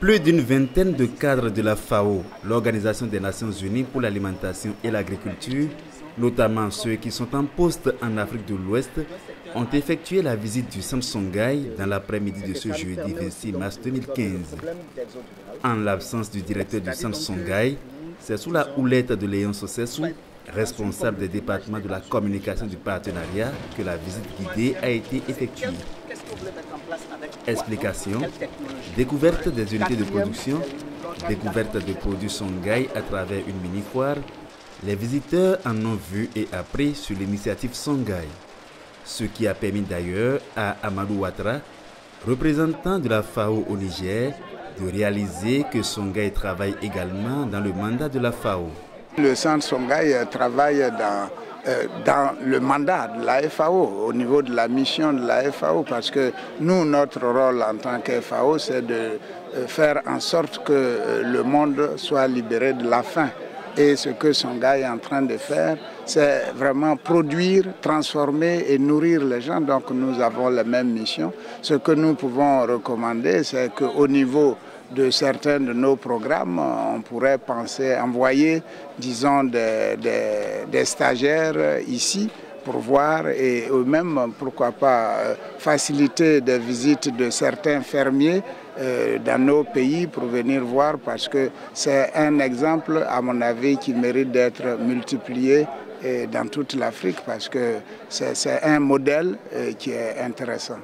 Plus d'une vingtaine de cadres de la FAO, l'Organisation des Nations Unies pour l'alimentation et l'agriculture, notamment ceux qui sont en poste en Afrique de l'Ouest, ont effectué la visite du centre Songhai dans l'après-midi de ce jeudi 26 mars 2015. En l'absence du directeur du centre Songhai, c'est sous la houlette de Léon Sosessou, responsable des départements de la communication du partenariat, que la visite guidée a été effectuée. Explication, découverte des unités de production, découverte de produits Songhai à travers une mini-foire. Les visiteurs en ont vu et appris sur l'initiative Songhai, ce qui a permis d'ailleurs à Amadou Ouattara, représentant de la FAO au Niger, de réaliser que Songhai travaille également dans le mandat de la FAO. Le centre Songhai travaille dans le mandat de la FAO, au niveau de la mission de la FAO, parce que nous, notre rôle en tant que FAO, c'est de faire en sorte que le monde soit libéré de la faim. Et ce que Songhai est en train de faire, c'est vraiment produire, transformer et nourrir les gens. Donc nous avons la même mission. Ce que nous pouvons recommander, c'est qu'au niveau de certains de nos programmes, on pourrait penser envoyer, disons, des stagiaires ici pour voir et eux-mêmes, pourquoi pas, faciliter des visites de certains fermiers dans nos pays pour venir voir, parce que c'est un exemple, à mon avis, qui mérite d'être multiplié dans toute l'Afrique, parce que c'est un modèle qui est intéressant.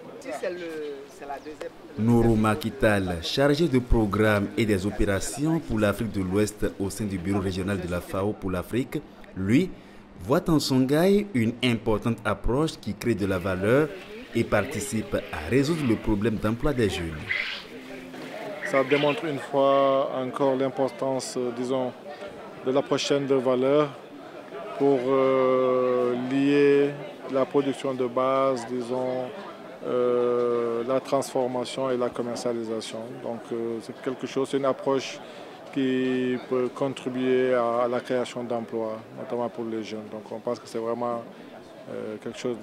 Nourou Makital, chargé de programmes et des opérations pour l'Afrique de l'Ouest au sein du bureau régional de la FAO pour l'Afrique, lui, voit en Songhai une importante approche qui crée de la valeur et participe à résoudre le problème d'emploi des jeunes. Ça démontre une fois encore l'importance, disons, de l'approche chaîne de valeur pour lier la production de base, disons, la transformation et la commercialisation. Donc c'est quelque chose, c'est une approche qui peut contribuer à la création d'emplois, notamment pour les jeunes. Donc on pense que c'est vraiment quelque chose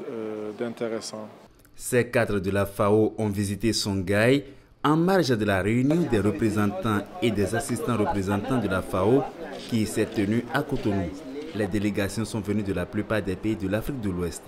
d'intéressant. Ces cadres de la FAO ont visité Songhai en marge de la réunion des représentants et des assistants représentants de la FAO qui s'est tenue à Cotonou. Les délégations sont venues de la plupart des pays de l'Afrique de l'Ouest.